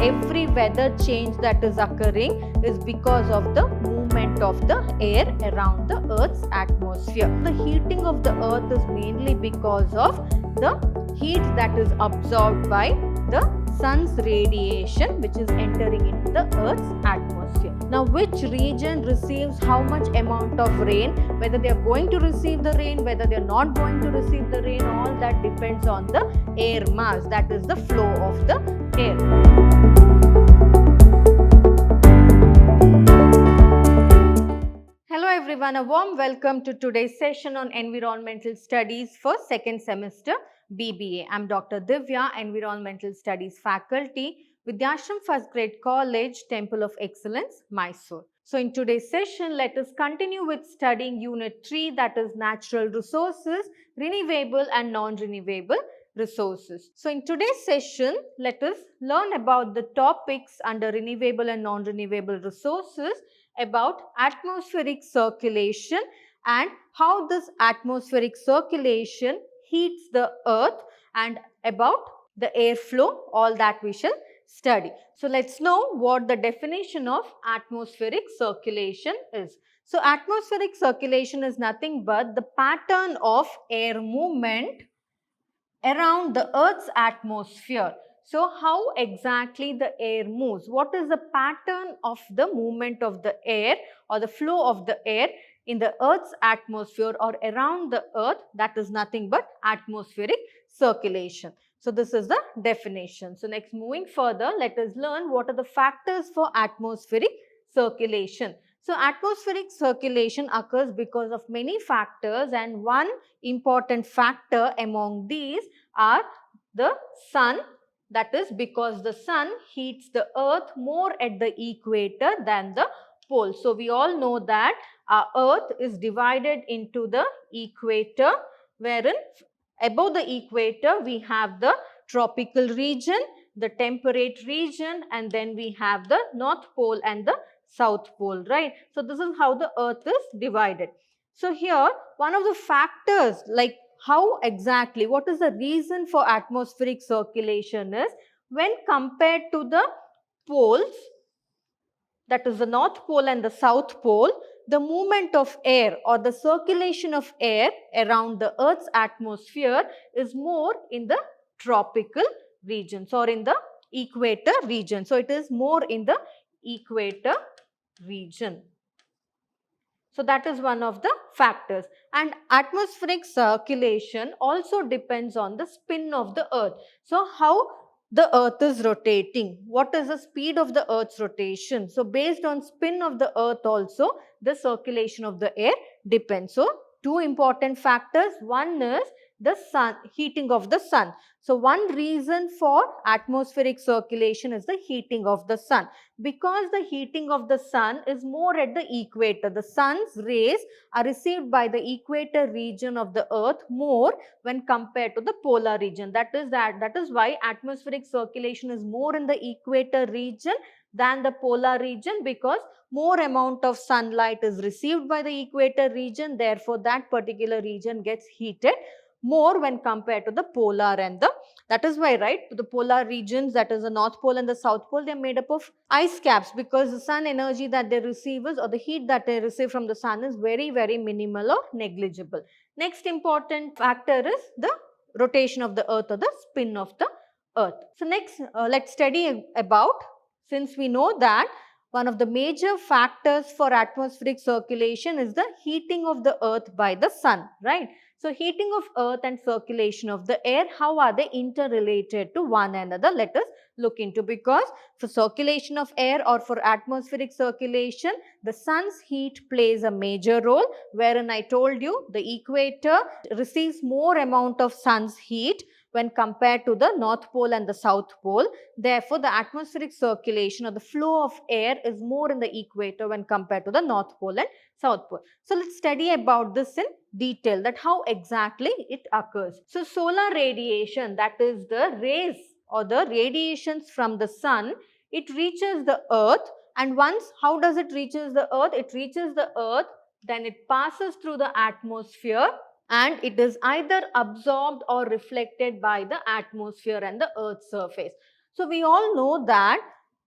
every weather change that is occurring is because of the movement of the air around the Earth's atmosphere. The heating of the Earth is mainly because of the heat that is absorbed by the sun's radiation, which is entering into the Earth's atmosphere. Now, which region receives how much amount of rain, whether they are going to receive the rain, whether they are not going to receive the rain, all that depends on the air mass, that is the flow of the air. Hello everyone, a warm welcome to today's session on Environmental Studies for second semester B.Ba. I am Dr. Divya, Environmental Studies faculty, Vidhyaashram First Grade College, Temple of Excellence, Mysuru. So in today's session, let us continue with studying Unit 3, that is Natural Resources, Renewable and Non-Renewable Resources. So in today's session, let us learn about the topics under Renewable and Non-Renewable Resources, about atmospheric circulation and how this atmospheric circulation heats the earth, and about the airflow, all that we shall study. So let's know what the definition of atmospheric circulation is. So atmospheric circulation is nothing but the pattern of air movement around the Earth's atmosphere. So how exactly the air moves? What is the pattern of the movement of the air or the flow of the air in the Earth's atmosphere or around the Earth? That is nothing but atmospheric circulation. So this is the definition. So next, moving further, let us learn what are the factors for atmospheric circulation. So atmospheric circulation occurs because of many factors, and one important factor among these are the sun. That is because the sun heats the earth more at the equator than the pole. So we all know that our earth is divided into the equator, wherein above the equator we have the tropical region, the temperate region, and then we have the North Pole and the South Pole, right? So this is how the earth is divided. So here one of the factors, like how exactly, what is the reason for atmospheric circulation is, when compared to the poles, that is the North Pole and the South Pole, the movement of air or the circulation of air around the Earth's atmosphere is more in the tropical regions or in the equator region. So it is more in the equator region. So that is one of the factors. And atmospheric circulation also depends on the spin of the earth. So how the earth is rotating, what is the speed of the earth's rotation? So based on spin of the earth also, the circulation of the air depends. So two important factors. One is the sun, heating of the sun. So one reason for atmospheric circulation is the heating of the sun. Because the heating of the sun is more at the equator, the sun's rays are received by the equator region of the earth more when compared to the polar region. That is why atmospheric circulation is more in the equator region than the polar region, because more amount of sunlight is received by the equator region. Therefore, that particular region gets heated more when compared to the polar and the, that is why, right, the polar regions, that is the North Pole and the South Pole, they are made up of ice caps, because the sun energy that they receive is, or the heat that they receive from the sun is very, very minimal or negligible. Next important factor is the rotation of the earth or the spin of the earth. So next, let's study about, since we know that one of the major factors for atmospheric circulation is the heating of the earth by the sun, right? So heating of earth and circulation of the air, how are they interrelated to one another? Let us look into, because for circulation of air or for atmospheric circulation, the sun's heat plays a major role, wherein I told you the equator receives more amount of sun's heat when compared to the North Pole and the South Pole. Therefore, the atmospheric circulation or the flow of air is more in the equator when compared to the North Pole and South Pole. So let's study about this in detail, that how exactly it occurs. So solar radiation, that is the rays or the radiations from the sun, it reaches the earth, and once, how does it reaches the earth? It reaches the earth, then it passes through the atmosphere, and it is either absorbed or reflected by the atmosphere and the earth's surface. So we all know that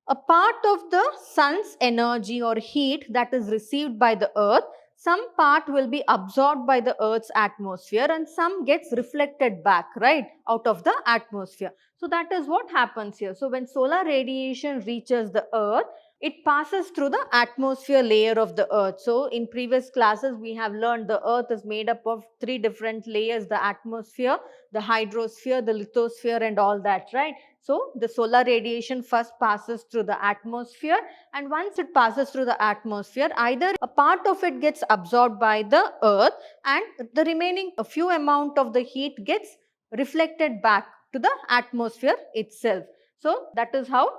a part of the sun's energy or heat that is received by the earth, some part will be absorbed by the earth's atmosphere and some gets reflected back, right, out of the atmosphere. So that is what happens here. So when solar radiation reaches the earth, it passes through the atmosphere layer of the earth. So in previous classes we have learned the earth is made up of 3 different layers: the atmosphere, the hydrosphere, the lithosphere and all that, right? So the solar radiation first passes through the atmosphere, and once it passes through the atmosphere, either a part of it gets absorbed by the earth and the remaining a few amount of the heat gets reflected back to the atmosphere itself. So that is how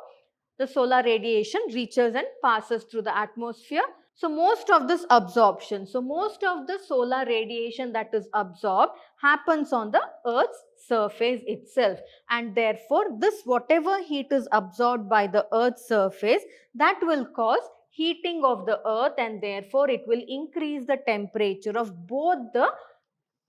the solar radiation reaches and passes through the atmosphere. So most of this absorption, so most of the solar radiation that is absorbed happens on the earth's surface itself, and therefore this whatever heat is absorbed by the earth's surface, that will cause heating of the earth, and therefore it will increase the temperature of both the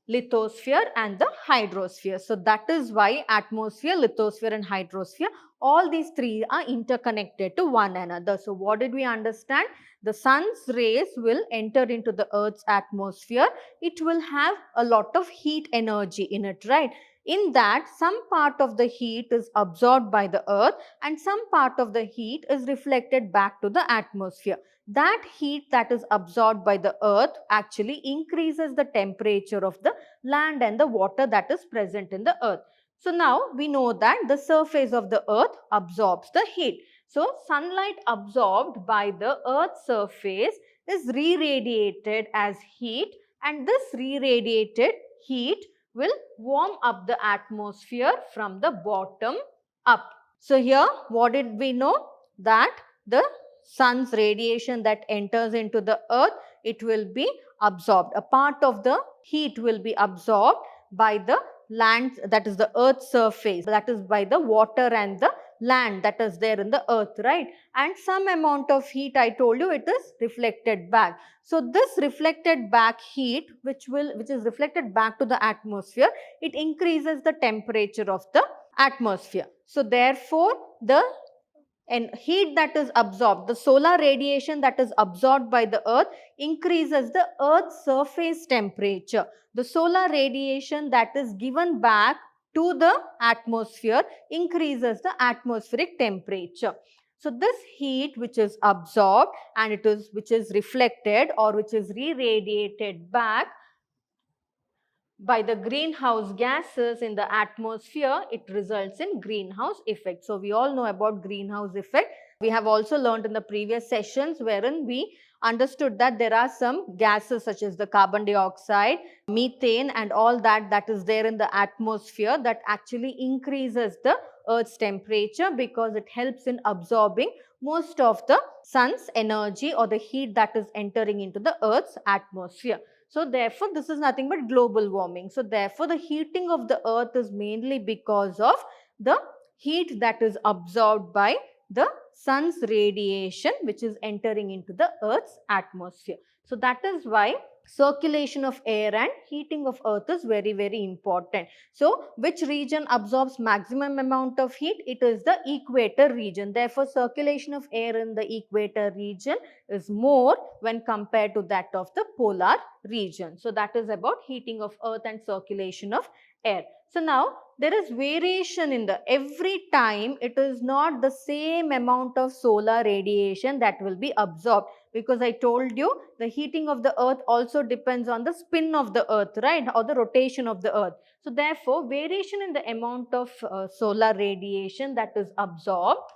lithosphere and the hydrosphere. So that is why atmosphere, lithosphere and hydrosphere, all these three are interconnected to one another. So what did we understand? The sun's rays will enter into the earth's atmosphere. It will have a lot of heat energy in it, right? In that, some part of the heat is absorbed by the earth and some part of the heat is reflected back to the atmosphere. That heat that is absorbed by the earth actually increases the temperature of the land and the water that is present in the earth. So now we know that the surface of the earth absorbs the heat. So sunlight absorbed by the earth's surface is re-radiated as heat, and this re-radiated heat will warm up the atmosphere from the bottom up. So here what did we know? That the sun's radiation that enters into the earth, it will be absorbed. A part of the heat will be absorbed by the land, that is the earth's surface, that is by the water and the land that is there in the earth, right? And some amount of heat, I told you, it is reflected back. So this reflected back heat which is reflected back to the atmosphere, it increases the temperature of the atmosphere. So therefore the heat that is absorbed, the solar radiation that is absorbed by the earth, increases the earth's surface temperature. The solar radiation that is given back to the atmosphere increases the atmospheric temperature. So this heat which is absorbed and which is reflected or which is re-radiated back by the greenhouse gases in the atmosphere, it results in greenhouse effect. So we all know about greenhouse effect. We have also learned in the previous sessions wherein we understood that there are some gases such as the carbon dioxide, methane and all that is there in the atmosphere that actually increases the earth's temperature because it helps in absorbing most of the sun's energy or the heat that is entering into the earth's atmosphere. So therefore, this is nothing but global warming. So therefore, the heating of the earth is mainly because of the heat that is absorbed by the sun's radiation which is entering into the earth's atmosphere. So that is why circulation of air and heating of earth is very, very important. So which region absorbs maximum amount of heat? It is the equator region. Therefore, circulation of air in the equator region is more when compared to that of the polar region. So that is about heating of earth and circulation of air. So now there is variation in the every time it is not the same amount of solar radiation that will be absorbed, because I told you the heating of the earth also depends on the spin of the earth, right, or the rotation of the earth. So therefore variation in the amount of solar radiation that is absorbed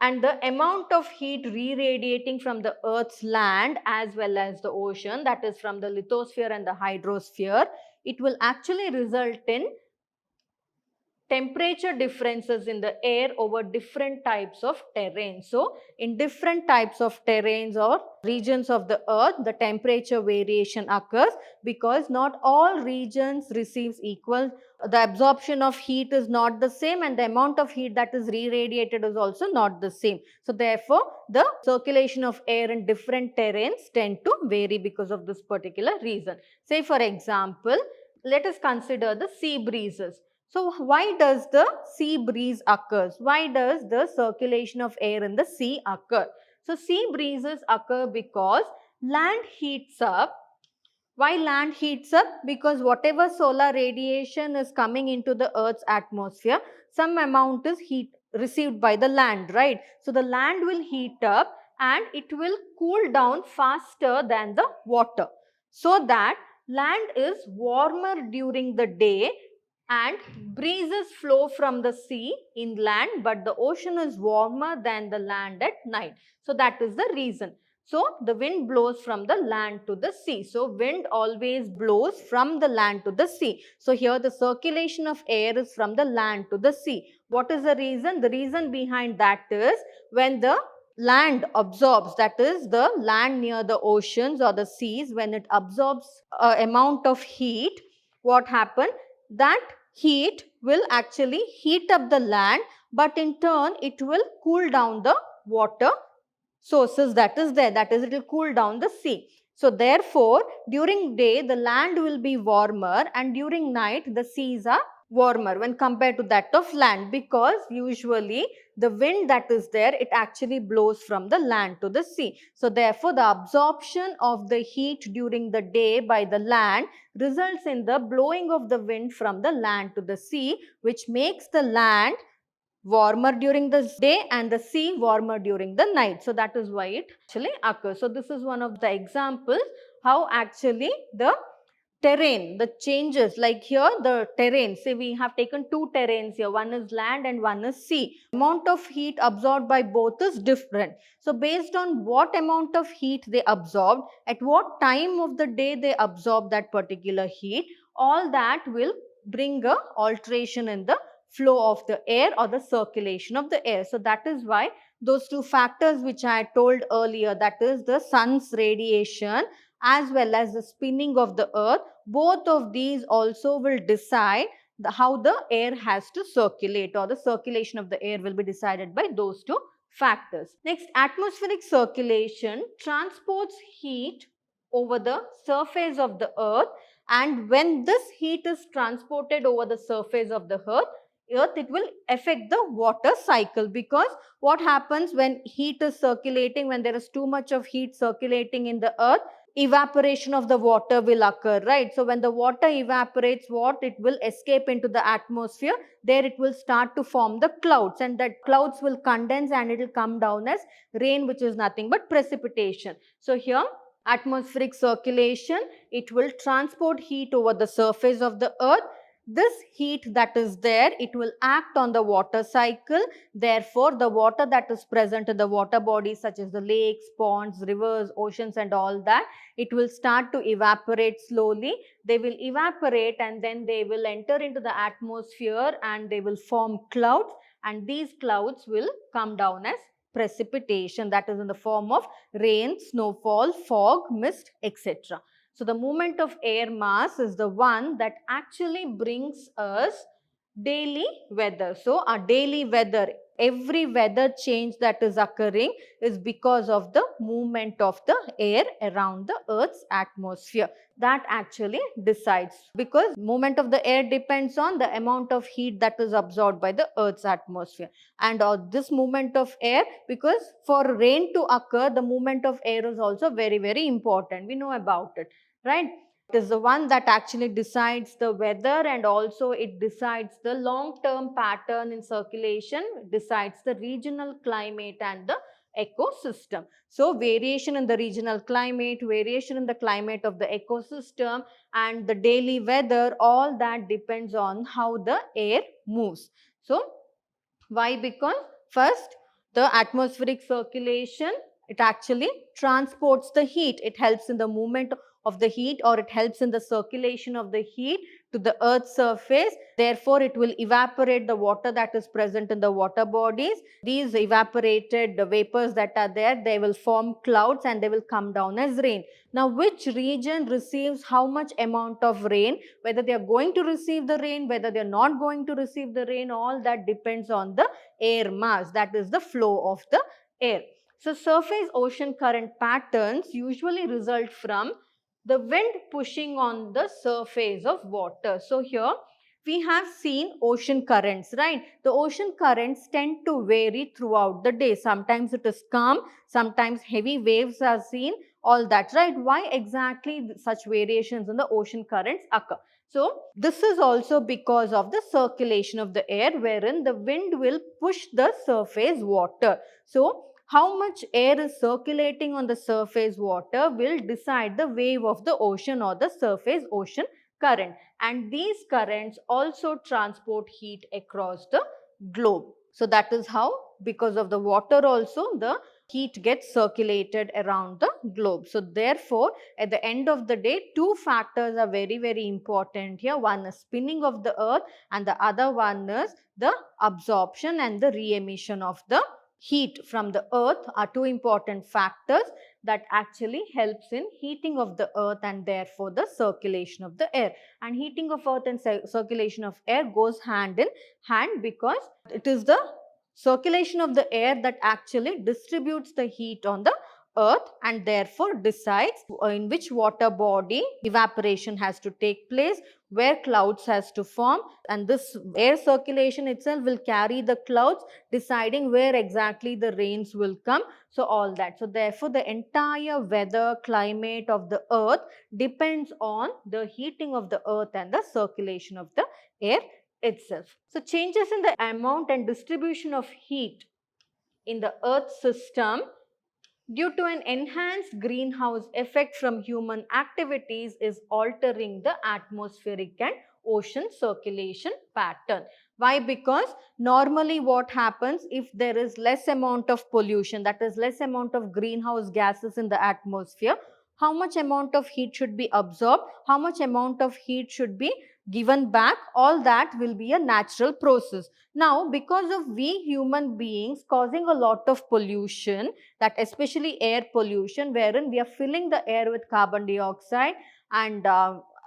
and the amount of heat re-radiating from the earth's land as well as the ocean, that is from the lithosphere and the hydrosphere, it will actually result in temperature differences in the air over different types of terrain. So in different types of terrains or regions of the earth, the temperature variation occurs because not all regions receives equal. The absorption of heat is not the same and the amount of heat that is re-radiated is also not the same. So therefore, the circulation of air in different terrains tend to vary because of this particular reason. Say for example, let us consider the sea breezes. So why does the sea breeze occurs? Why does the circulation of air in the sea occur? So sea breezes occur because land heats up. Why land heats up? Because whatever solar radiation is coming into the Earth's atmosphere, some amount is heat received by the land, right? So the land will heat up and it will cool down faster than the water. So that land is warmer during the day and breezes flow from the sea inland, but the ocean is warmer than the land at night. So that is the reason. So the wind blows from the land to the sea. So wind always blows from the land to the sea. So here the circulation of air is from the land to the sea. What is the reason? The reason behind that is when the land absorbs, that is the land near the oceans or the seas, when it absorbs amount of heat, what happens? That heat will actually heat up the land, but in turn it will cool down the water sources that is there, that is it will cool down the sea. So therefore during day the land will be warmer and during night the seas are warmer when compared to that of land, because usually the wind that is there, it actually blows from the land to the sea. So therefore the absorption of the heat during the day by the land results in the blowing of the wind from the land to the sea, which makes the land warmer during the day and the sea warmer during the night. So that is why it actually occurs. So this is one of the examples how actually the terrain, the changes, like here the terrain, say we have taken two terrains here, one is land and one is sea. Amount of heat absorbed by both is different. So based on what amount of heat they absorbed, at what time of the day they absorb that particular heat, all that will bring a alteration in the flow of the air or the circulation of the air. So that is why those two factors which I told earlier, that is the sun's radiation as well as the spinning of the earth, both of these also will decide how the air has to circulate, or the circulation of the air will be decided by those two factors. Next, atmospheric circulation transports heat over the surface of the earth, and when this heat is transported over the surface of the earth, it will affect the water cycle, because what happens when heat is circulating, when there is too much of heat circulating in the earth, evaporation of the water will occur, right? So when the water evaporates, what it will escape into the atmosphere, there it will start to form the clouds, and that clouds will condense and it will come down as rain, which is nothing but precipitation. So here atmospheric circulation, it will transport heat over the surface of the earth. This heat that is there, it will act on the water cycle. Therefore, the water that is present in the water bodies such as the lakes, ponds, rivers, oceans and all that, it will start to evaporate slowly. They will evaporate and then they will enter into the atmosphere and they will form clouds, and these clouds will come down as precipitation, that is in the form of rain, snowfall, fog, mist, etc. So the movement of air mass is the one that actually brings us daily weather. So our daily weather, every weather change that is occurring is because of the movement of the air around the Earth's atmosphere. That actually decides, because movement of the air depends on the amount of heat that is absorbed by the Earth's atmosphere. And this movement of air, because for rain to occur, the movement of air is also very, very important. We know about it, right? It is the one that actually decides the weather, and also it decides the long-term pattern in circulation, decides the regional climate and the ecosystem. So variation in the regional climate, variation in the climate of the ecosystem and the daily weather, all that depends on how the air moves. So why? Because first, the atmospheric circulation, it actually transports the heat. It helps in the movement of the heat, or it helps in the circulation of the heat to the earth's surface. Therefore, it will evaporate the water that is present in the water bodies. These evaporated vapors that are there, they will form clouds and they will come down as rain. Now, which region receives how much amount of rain, whether they are going to receive the rain, whether they are not going to receive the rain, all that depends on the air mass, that is the flow of the air. So, surface ocean current patterns usually result from the wind pushing on the surface of water. So, here we have seen ocean currents, right? The ocean currents tend to vary throughout the day. Sometimes it is calm, sometimes heavy waves are seen, all that, right? Why exactly such variations in the ocean currents occur? So, this is also because of the circulation of the air, wherein the wind will push the surface water. So, how much air is circulating on the surface water will decide the wave of the ocean or the surface ocean current, and these currents also transport heat across the globe. So that is how, because of the water also, the heat gets circulated around the globe. So therefore, at the end of the day, two factors are very important here. One is spinning of the earth and the other one is the absorption and the re-emission of the heat from the earth are two important factors that actually helps in heating of the earth and therefore the circulation of the air. And heating of earth and circulation of air goes hand in hand because it is the circulation of the air that actually distributes the heat on the earth and therefore decides in which water body evaporation has to take place, where clouds has to form, and this air circulation itself will carry the clouds, deciding where exactly the rains will come. So all that. So therefore the entire weather climate of the earth depends on the heating of the earth and the circulation of the air itself. So changes in the amount and distribution of heat in the earth system due to an enhanced greenhouse effect from human activities is altering the atmospheric and ocean circulation pattern. Why? Because normally what happens if there is less amount of pollution, that is less amount of greenhouse gases in the atmosphere, how much amount of heat should be absorbed, how much amount of heat should be given back, all that will be a natural process. Now, because of we human beings causing a lot of pollution, that especially air pollution, wherein we are filling the air with carbon dioxide and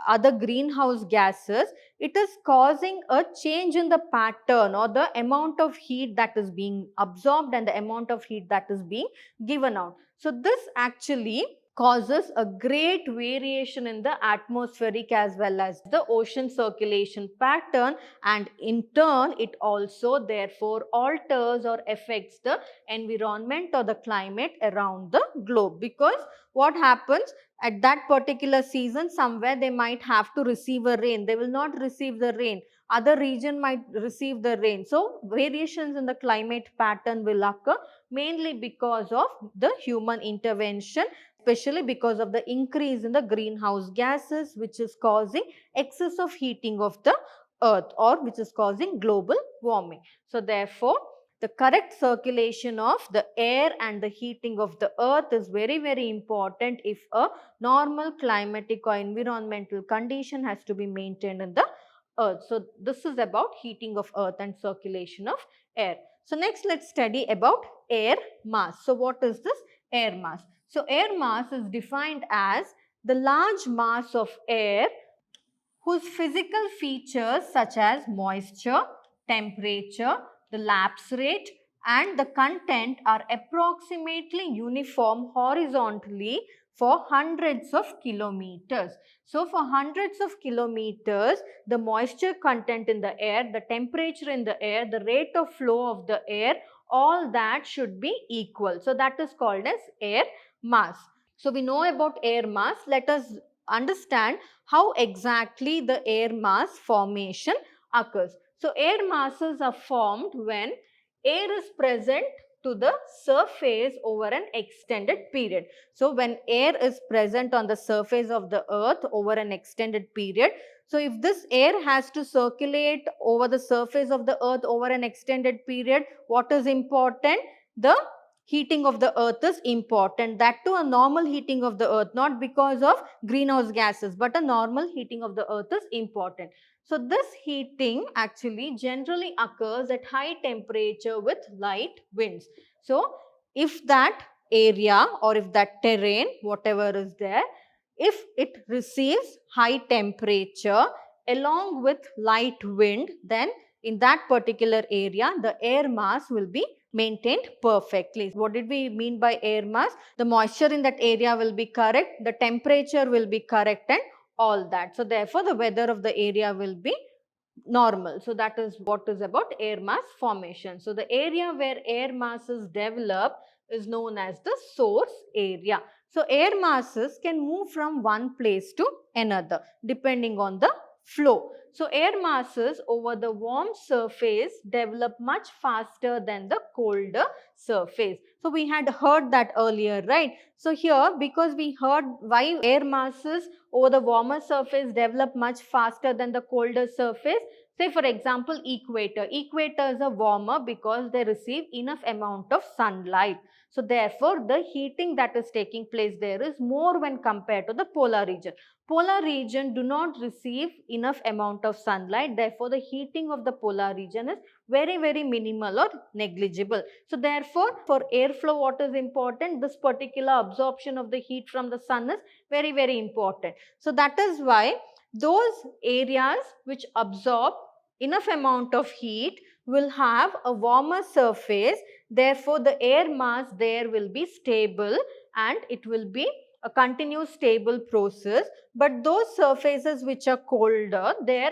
other greenhouse gases, it is causing a change in the pattern or the amount of heat that is being absorbed and the amount of heat that is being given out. So this actually causes a great variation in the atmospheric as well as the ocean circulation pattern, and in turn it also therefore alters or affects the environment or the climate around the globe. Because what happens at that particular season, somewhere they might have to receive a rain, they will not receive the rain, other region might receive the rain. So variations in the climate pattern will occur mainly because of the human intervention, especially because of the increase in the greenhouse gases, which is causing excess of heating of the earth or which is causing global warming. So therefore, the correct circulation of the air and the heating of the earth is very important if a normal climatic or environmental condition has to be maintained in the earth. So this is about heating of earth and circulation of air. So next let's study about air mass. So what is this air mass? So air mass is defined as the large mass of air whose physical features such as moisture, temperature, the lapse rate and the content are approximately uniform horizontally for hundreds of kilometers. So for hundreds of kilometers, the moisture content in the air, the temperature in the air, the rate of flow of the air, all that should be equal. So that is called as air mass. So we know about air mass. Let us understand how exactly the air mass formation occurs. So air masses are formed when air is present to the surface over an extended period. So when air is present on the surface of the earth over an extended period, so if this air has to circulate over the surface of the earth over an extended period, what is important? The heating of the earth is important. That too a normal heating of the earth, not because of greenhouse gases, but a normal heating of the earth is important. So this heating actually generally occurs at high temperature with light winds. So if that area or if that terrain, whatever is there, if it receives high temperature along with light wind, then in that particular area the air mass will be maintained perfectly. What did we mean by air mass? The moisture in that area will be correct, the temperature will be correct and all that. So therefore the weather of the area will be normal. So that is what is about air mass formation. So the area where air masses develop is known as the source area. So air masses can move from one place to another depending on the flow. So air masses over the warm surface develop much faster than the colder surface. So we had heard that earlier, right? So here, because we heard why air masses over the warmer surface develop much faster than the colder surface. Say for example, equator. Equators are warmer because they receive enough amount of sunlight. So therefore, the heating that is taking place there is more when compared to the polar region. Polar region do not receive enough amount of sunlight. Therefore, the heating of the polar region is very minimal or negligible. So therefore, for airflow, what is important? This particular absorption of the heat from the sun is very important. So that is why those areas which absorb enough amount of heat will have a warmer surface. Therefore, the air mass there will be stable and it will be a continuous stable process. But those surfaces which are colder, there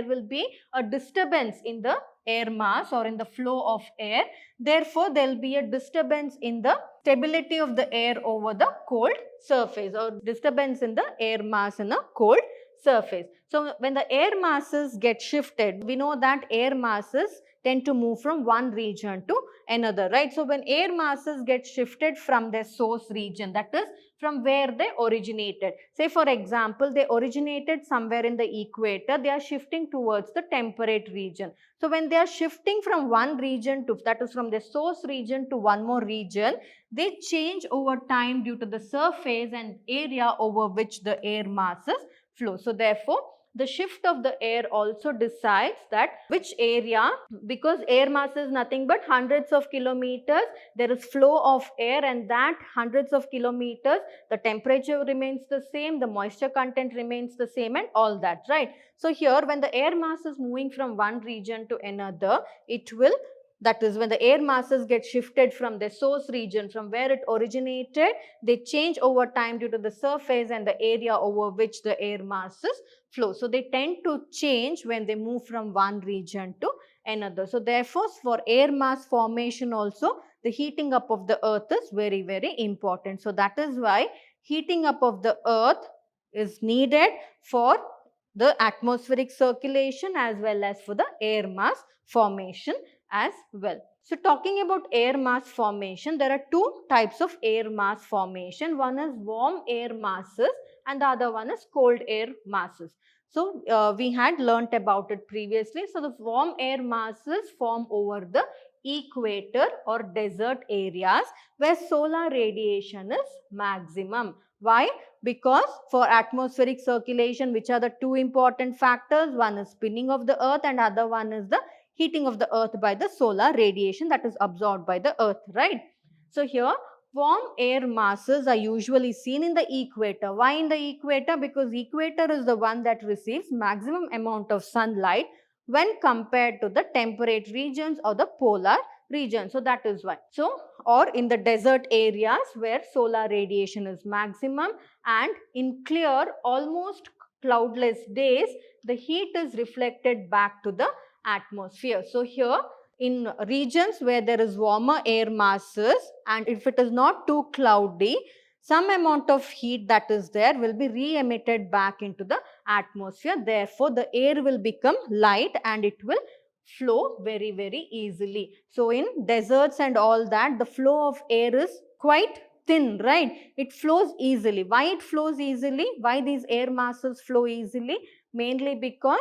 will be a disturbance in the air mass or in the flow of air. Therefore, there will be a disturbance in the stability of the air over the cold surface, or disturbance in the air mass in a cold surface. So when the air masses get shifted, we know that air masses tend to move from one region to another, right? So when air masses get shifted from their source region, that is from where they originated. Say for example, they originated somewhere in the equator, they are shifting towards the temperate region. So when they are shifting from one region to, that is from their source region to one more region, they change over time due to the surface and area over which the air masses flow. So therefore, the shift of the air also decides that which area, because air mass is nothing but hundreds of kilometers, there is flow of air, and that hundreds of kilometers, the temperature remains the same, the moisture content remains the same, and all that, right? So here, when the air mass is moving from one region to another, it will, that is when the air masses get shifted from their source region, from where it originated, they change over time due to the surface and the area over which the air masses flow. So they tend to change when they move from one region to another. So therefore, for air mass formation also, the heating up of the earth is very important. So that is why heating up of the earth is needed for the atmospheric circulation as well as for the air mass formation as well. So talking about air mass formation, there are two types of air mass formation. One is warm air masses and the other one is cold air masses. So we had learnt about it previously. So the warm air masses form over the equator or desert areas where solar radiation is maximum. Why? Because for atmospheric circulation, which are the two important factors? One is spinning of the earth and other one is the heating of the earth by the solar radiation that is absorbed by the earth, right? So here, warm air masses are usually seen in the equator. Why in the equator? Because equator is the one that receives maximum amount of sunlight when compared to the temperate regions or the polar region. So that is why. So, or in the desert areas where solar radiation is maximum, and in clear, almost cloudless days, the heat is reflected back to the atmosphere. So here, in regions where there is warmer air masses and if it is not too cloudy, some amount of heat that is there will be re-emitted back into the atmosphere. Therefore, the air will become light and it will flow very easily. So in deserts and all that, the flow of air is quite thin, right? It flows easily. Why it flows easily? Why these air masses flow easily? Mainly because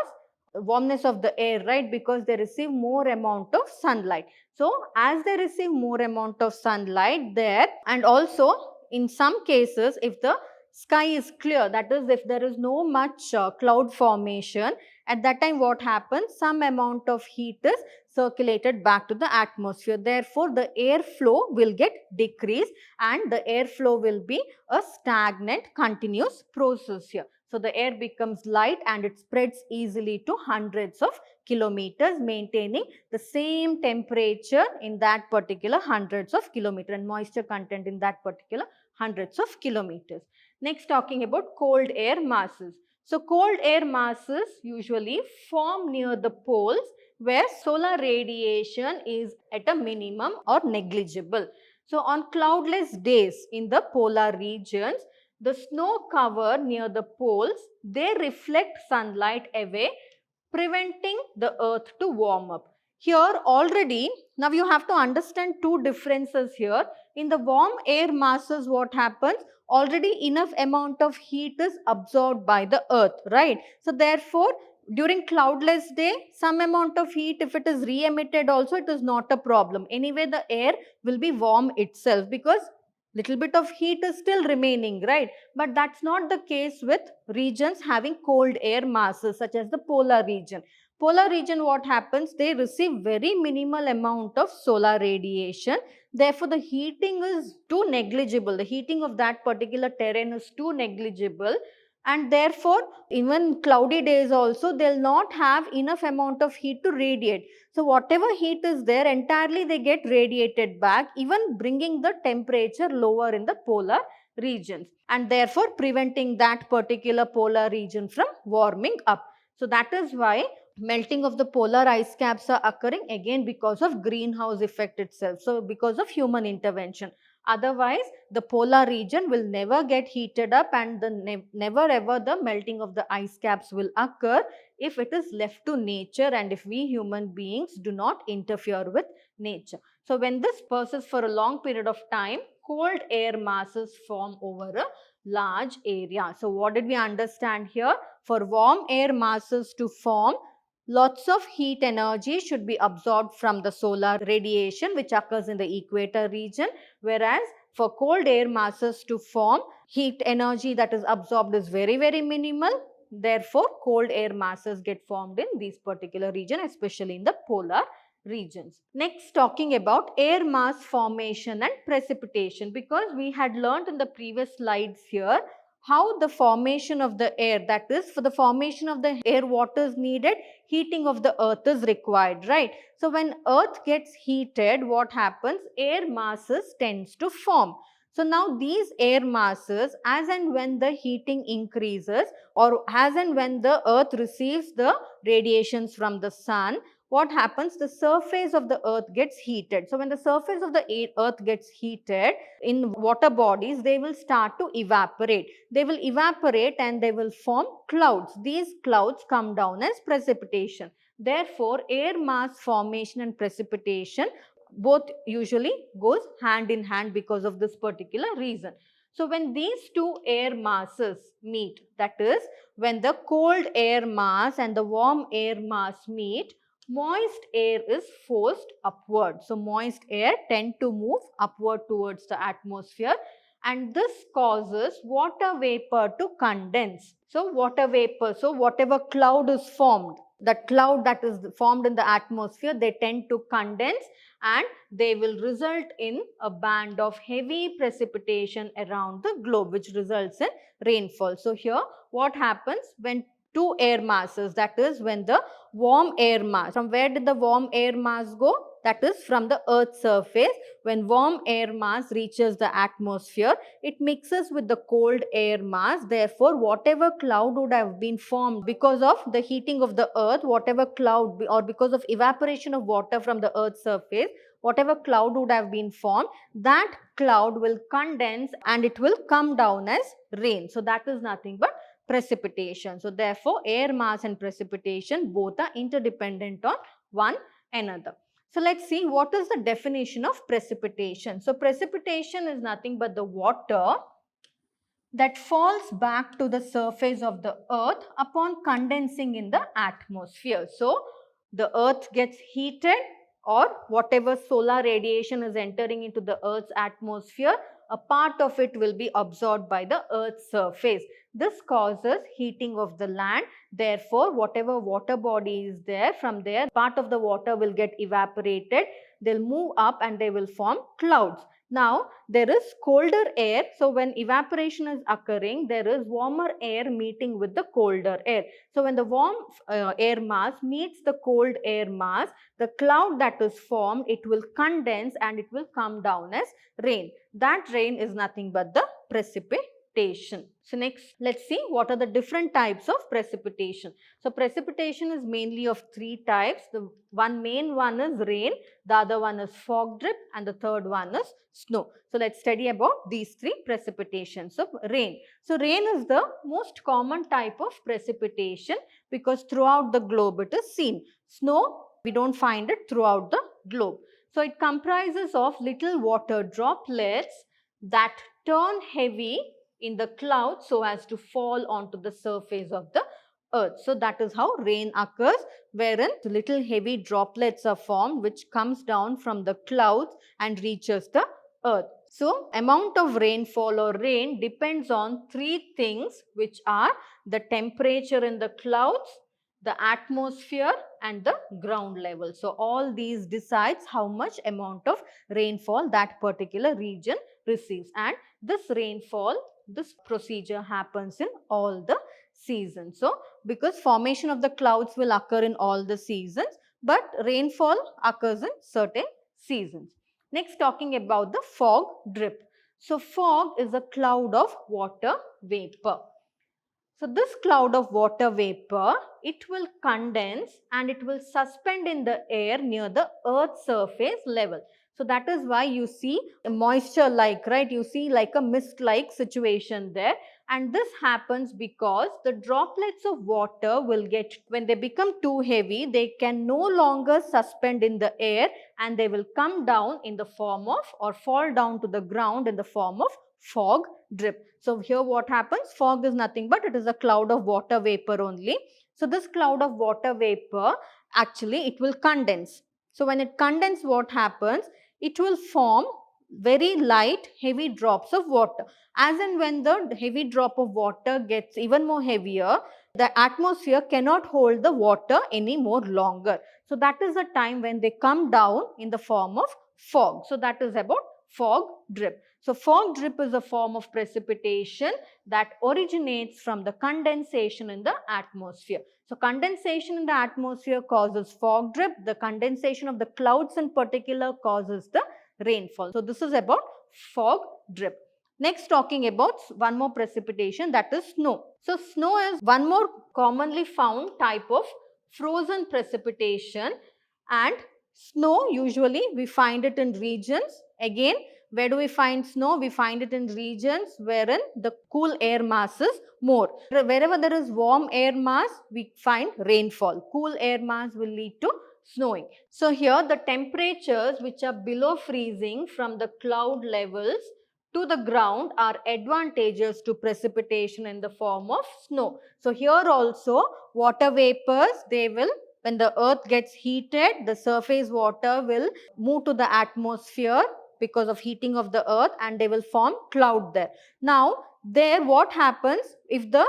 warmness of the air, right? Because they receive more amount of sunlight. So as they receive more amount of sunlight there, and also in some cases if the sky is clear, that is if there is no much cloud formation, at that time what happens? Some amount of heat is circulated back to the atmosphere. Therefore, the airflow will get decreased and the airflow will be a stagnant continuous process here. So the air becomes light and it spreads easily to hundreds of kilometers, maintaining the same temperature in that particular hundreds of kilometers and moisture content in that particular hundreds of kilometers. Next, talking about cold air masses. So cold air masses usually form near the poles where solar radiation is at a minimum or negligible. So on cloudless days in the polar regions, the snow cover near the poles, they reflect sunlight away, preventing the earth to warm up. Here already, now you have to understand two differences here. In the warm air masses, what happens? Already enough amount of heat is absorbed by the earth, right? So therefore, during cloudless day, some amount of heat, if it is re-emitted also, it is not a problem. Anyway, the air will be warm itself because little bit of heat is still remaining, right? But that's not the case with regions having cold air masses such as the polar region. Polar region, what happens? They receive very minimal amount of solar radiation. Therefore, the heating is too negligible. The heating of that particular terrain is too negligible, and therefore even cloudy days also they'll not have enough amount of heat to radiate. So whatever heat is there, entirely they get radiated back, even bringing the temperature lower in the polar regions, and therefore preventing that particular polar region from warming up. So that is why melting of the polar ice caps are occurring again because of greenhouse effect itself. So because of human intervention. Otherwise, the polar region will never get heated up, and never ever the melting of the ice caps will occur if it is left to nature and if we human beings do not interfere with nature. So when this persists for a long period of time, cold air masses form over a large area. So what did we understand here? For warm air masses to form, lots of heat energy should be absorbed from the solar radiation which occurs in the equator region, whereas for cold air masses to form, heat energy that is absorbed is very, very minimal. Therefore, cold air masses get formed in these particular region, especially in the polar regions. Next, talking about air mass formation and precipitation, because we had learnt in the previous slides here how the formation of the air, that is for the formation of the air, what is needed? Heating of the earth is required, right? So when earth gets heated, what happens? Air masses tends to form. So now these air masses, as and when the heating increases or as and when the earth receives the radiations from the sun, what happens? The surface of the earth gets heated. So when the surface of the earth gets heated, in water bodies, they will start to evaporate. They will evaporate and they will form clouds. These clouds come down as precipitation. Therefore, air mass formation and precipitation both usually goes hand in hand because of this particular reason. So when these two air masses meet, that is when the cold air mass and the warm air mass meet, moist air is forced upward. So moist air tend to move upward towards the atmosphere, and this causes water vapor to condense. So water vapor, so whatever cloud is formed, that cloud that is formed in the atmosphere, they tend to condense and they will result in a band of heavy precipitation around the globe, which results in rainfall. So here what happens when two air masses, that is when the warm air mass, from where did the warm air mass go? That is from the earth's surface. When warm air mass reaches the atmosphere, it mixes with the cold air mass. Therefore, whatever cloud would have been formed because of the heating of the earth, whatever cloud or because of evaporation of water from the earth's surface, whatever cloud would have been formed, that cloud will condense and it will come down as rain. So that is nothing but precipitation. So therefore, air mass and precipitation both are interdependent on one another. So let's see what is the definition of precipitation. So precipitation is nothing but the water that falls back to the surface of the earth upon condensing in the atmosphere. So the earth gets heated, or whatever solar radiation is entering into the earth's atmosphere, a part of it will be absorbed by the earth's surface. This causes heating of the land. Therefore, whatever water body is there, from there part of the water will get evaporated. They'll move up and they will form clouds. Now, there is colder air. So, when evaporation is occurring, there is warmer air meeting with the colder air. So, when the warm air mass meets the cold air mass, the cloud that is formed, it will condense and it will come down as rain. That rain is nothing but the precipitation. precipitation. So next, let's see what are the different types of precipitation. So precipitation is mainly of three types. The main one is rain, the other one is fog drip, and the third one is snow. So let's study about these three precipitations of rain. So rain is the most common type of precipitation because throughout the globe it is seen. Snow, we don't find it throughout the globe. So it comprises of little water droplets that turn heavy in the clouds so as to fall onto the surface of the earth. So that is how rain occurs, wherein little heavy droplets are formed which comes down from the clouds and reaches the earth. So amount of rainfall or rain depends on three things, which are the temperature in the clouds, the atmosphere, and the ground level. So all these decides how much amount of rainfall that particular region receives, and this rainfall, this procedure happens in all the seasons. So because formation of the clouds will occur in all the seasons, but rainfall occurs in certain seasons. Next, talking about the fog drip. So fog is a cloud of water vapor. So this cloud of water vapor, it will condense and it will suspend in the air near the earth's surface level. So that is why you see moisture like, right? You see like a mist like situation there. And this happens because the droplets of water will get, when they become too heavy, they can no longer suspend in the air and they will come down in the form of, or fall down to the ground in the form of fog drip. So here what happens? Fog is nothing but it is a cloud of water vapor only. So this cloud of water vapor, actually it will condense. So when it condenses, what happens? It will form very light heavy drops of water. As and when the heavy drop of water gets even more heavier, the atmosphere cannot hold the water any more longer. So that is the time when they come down in the form of fog. So that is about fog drip. So fog drip is a form of precipitation that originates from the condensation in the atmosphere. So condensation in the atmosphere causes fog drip. The condensation of the clouds in particular causes the rainfall. So this is about fog drip. Next, talking about one more precipitation, that is snow. So snow is one more commonly found type of frozen precipitation, and snow usually we find it in regions. Again, where do we find snow? We find it in regions wherein the cool air mass is more. Wherever there is warm air mass, we find rainfall. Cool air mass will lead to snowing. So here the temperatures which are below freezing from the cloud levels to the ground are advantageous to precipitation in the form of snow. So here also water vapors, they will, when the earth gets heated, the surface water will move to the atmosphere because of heating of the earth and they will form cloud there. Now there what happens if the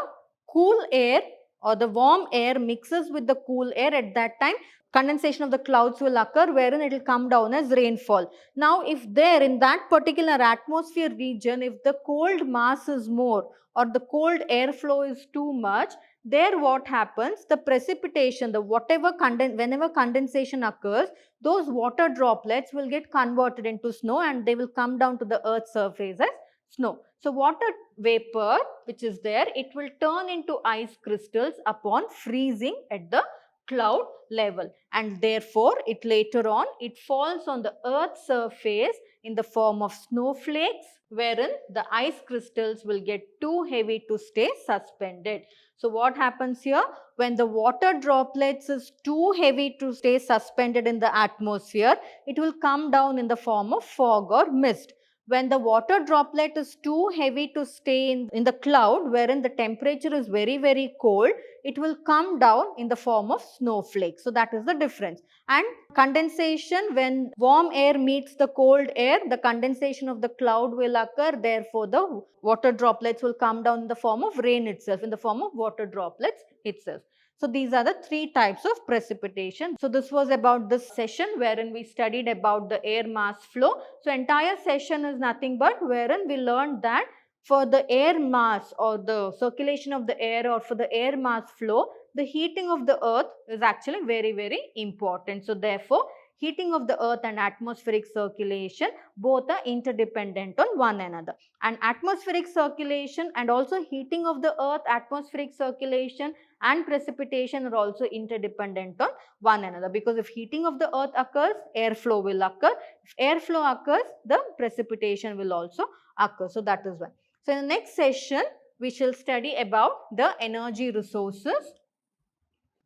cool air or the warm air mixes with the cool air, at that time condensation of the clouds will occur wherein it will come down as rainfall. Now if there in that particular atmosphere region, if the cold mass is more or the cold airflow is too much, there what happens, the precipitation, the whenever condensation occurs, those water droplets will get converted into snow and they will come down to the earth's surface as snow. So water vapor which is there, it will turn into ice crystals upon freezing at the cloud level, and therefore it later on it falls on the earth's surface in the form of snowflakes, wherein the ice crystals will get too heavy to stay suspended. So what happens here? When the water droplets is too heavy to stay suspended in the atmosphere, it will come down in the form of fog or mist. When the water droplet is too heavy to stay in the cloud, wherein the temperature is very, very cold, it will come down in the form of snowflakes. So that is the difference. And condensation, when warm air meets the cold air, the condensation of the cloud will occur. Therefore, the water droplets will come down in the form of rain itself, in the form of water droplets itself. So these are the three types of precipitation. So this was about this session wherein we studied about the air mass flow. So entire session is nothing but wherein we learned that for the air mass or the circulation of the air or for the air mass flow, the heating of the earth is actually very, very important. So therefore, heating of the earth and atmospheric circulation, both are interdependent on one another. And atmospheric circulation and also heating of the earth, atmospheric circulation and precipitation are also interdependent on one another, because if heating of the earth occurs, airflow will occur. If airflow occurs, the precipitation will also occur. So that is why. So in the next session, we shall study about the energy resources,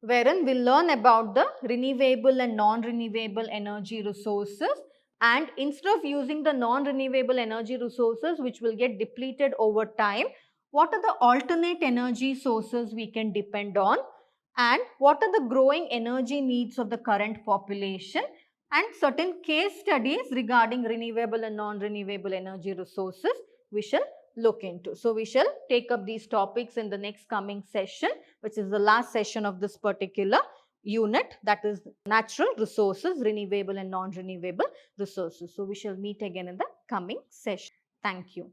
wherein we'll learn about the renewable and non-renewable energy resources. And instead of using the non-renewable energy resources which will get depleted over time, what are the alternate energy sources we can depend on, and what are the growing energy needs of the current population, and certain case studies regarding renewable and non-renewable energy resources we shall look into. So we shall take up these topics in the next coming session, which is the last session of this particular unit, that is natural resources, renewable and non-renewable resources. So we shall meet again in the coming session. Thank you.